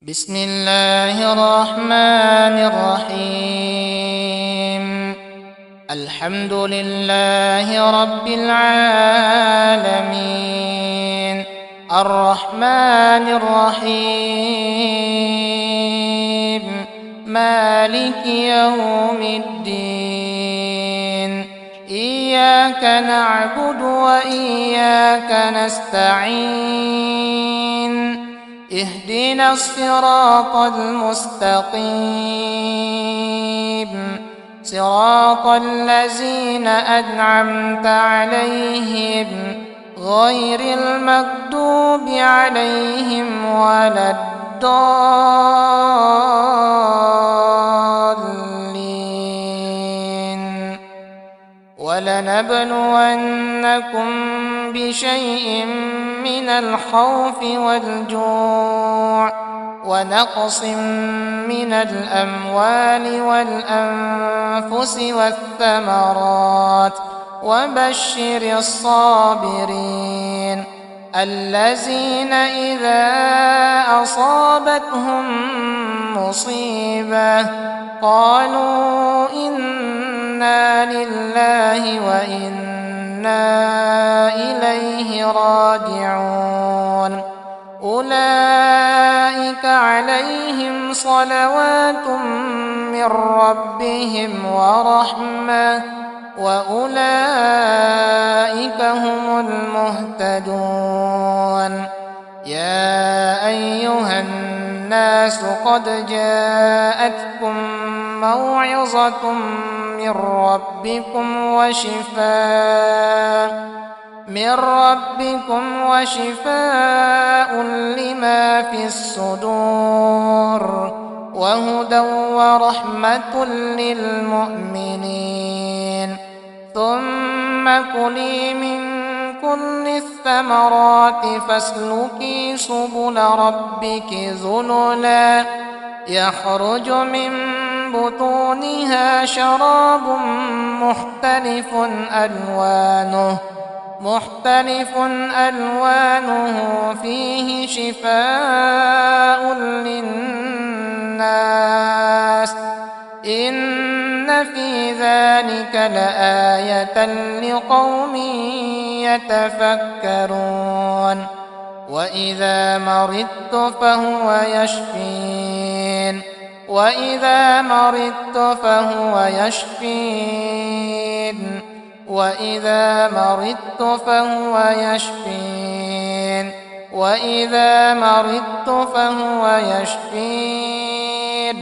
بسم الله الرحمن الرحيم. الحمد لله رب العالمين، الرحمن الرحيم، مالك يوم الدين. إياك نعبد وإياك نستعين، اهدنا الصراط المستقيم، صراط الذين أنعمت عليهم غير المغضوب عليهم ولا الضالين. ولنبلونكم بشيء من الخوف والجوع ونقص من الأموال والأنفس والثمرات، وبشر الصابرين الذين إذا أصابتهم مصيبة قالوا إنا لله وإنا إليه راجعون. أولئك عليهم صلوات من ربهم ورحمة، وأولئك هم المهتدون. يا أيها الناس قد جاءتكم موعظة من ربكم وشفاء لما في الصدور، وهدى ورحمة للمؤمنين. ثم كلي من كل الثمرات فاسلكي سبل ربك ذللا يخرج من بطونها شراب مختلف ألوانه فيه شفاء للناس. إن في ذلك لآية لقوم يتفكرون. وإذا مرضت فهو يشفين، وإذا مرضت فهو يشفين، وإذا مرضت فهو يشفين، وإذا مرضت فهو يشفين،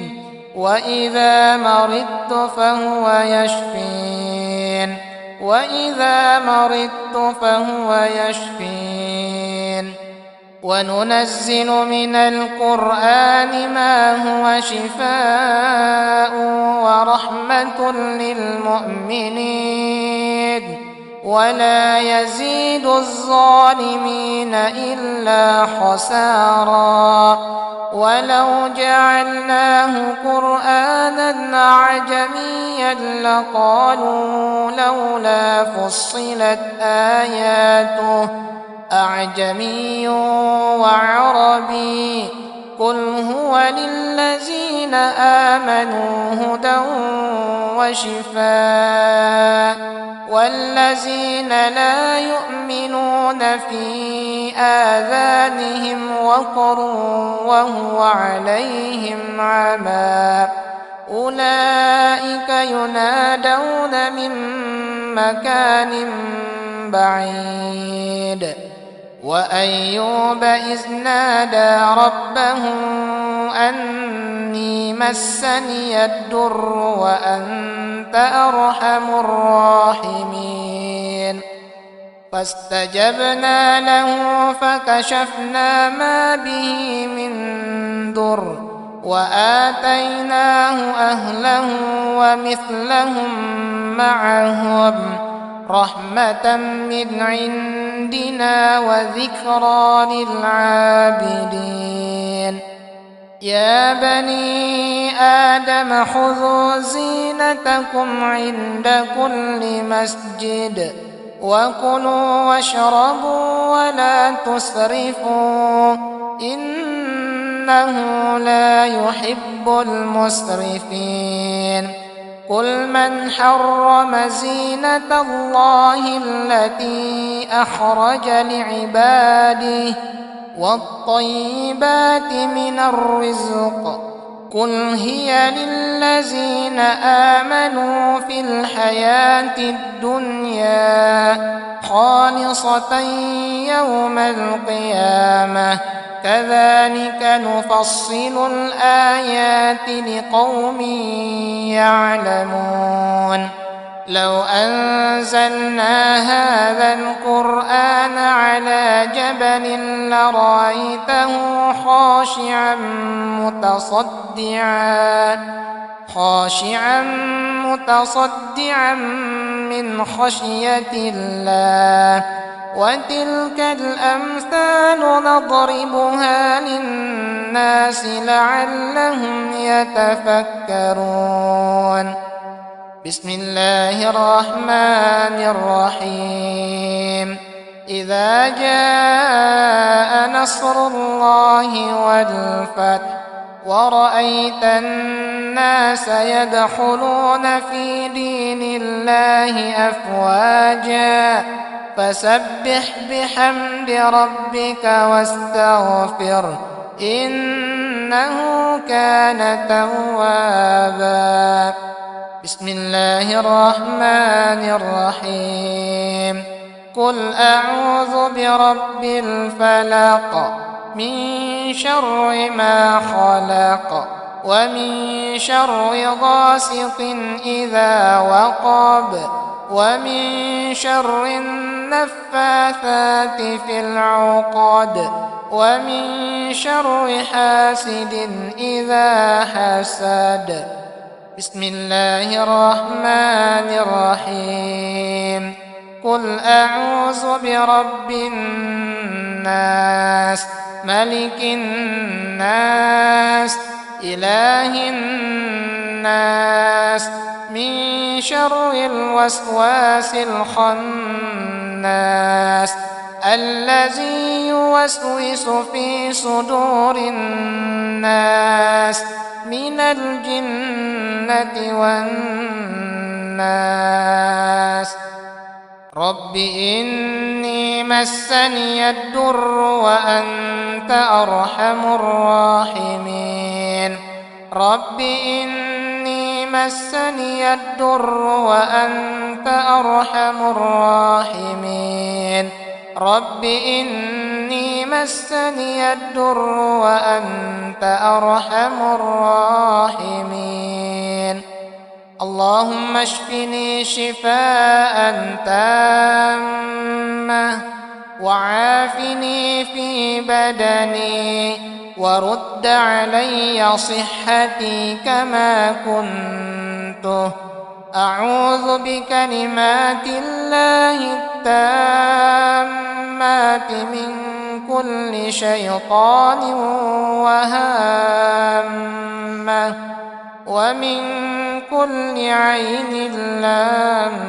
وإذا مرضت فهو يشفين، وإذا مرضت فهو يشفين. وننزل من القرآن ما هو شفاء ورحمة للمؤمنين، ولا يزيد الظالمين إلا خسارا. ولو جعلناه قرآنا أعجميا لقالوا لولا فصلت آياته أعجمي وعربي، قل هو للذين آمنوا هدى وشفاء، والذين لا يؤمنون في آذانهم وقر وهو عليهم عمى أولئك ينادون من مكان بعيد. وأيوب إذ نادى ربه أني مسني الضر وأنت أرحم الراحمين، فاستجبنا له فكشفنا ما به من ضر، وآتيناه أهله ومثلهم معهم رحمة من عندنا وذكرى للعابدين. يا بني آدم خذوا زينتكم عند كل مسجد وكلوا واشربوا ولا تسرفوا إنه لا يحب المسرفين قل من حرم زينة الله التي أخرج لعباده والطيبات من الرزق قل هي للذين آمنوا في الحياة الدنيا خالصة يوم القيامة كذلك نفصل الآيات لقوم يعلمون لو أنزلنا هذا القرآن على جبل لرأيته خاشعا متصدعا من خشية الله وتلك الأمثال نضربها للناس لعلهم يتفكرون بسم الله الرحمن الرحيم إذا جاء نصر الله والفتح ورأيت الناس يدخلون في دين الله أفواجا فسبح بحمد ربك واستغفره إنه كان توابا بسم الله الرحمن الرحيم قل أعوذ برب الفلق من شر ما خلق ومن شر غاسق إذا وقب ومن شر النفاثات في العقد ومن شر حاسد إذا حسد بسم الله الرحمن الرحيم قل أعوذ برب الناس ملك الناس إله الناس من شر الوسواس الخناس الذي يوسوس في صدور الناس من الجنة والناس رب إني مسني الضر وأنت أرحم الراحمين رب إني مسني الضر وأنت أرحم الراحمين رب إني مسني الضر وأنت أرحم الراحمين اللهم اشفني شفاء تامة وعافني في بدني ورد علي صحتي كما كنت أعوذ بكلمات الله التامات من كل شيطان وهامة ومن كل عين لامة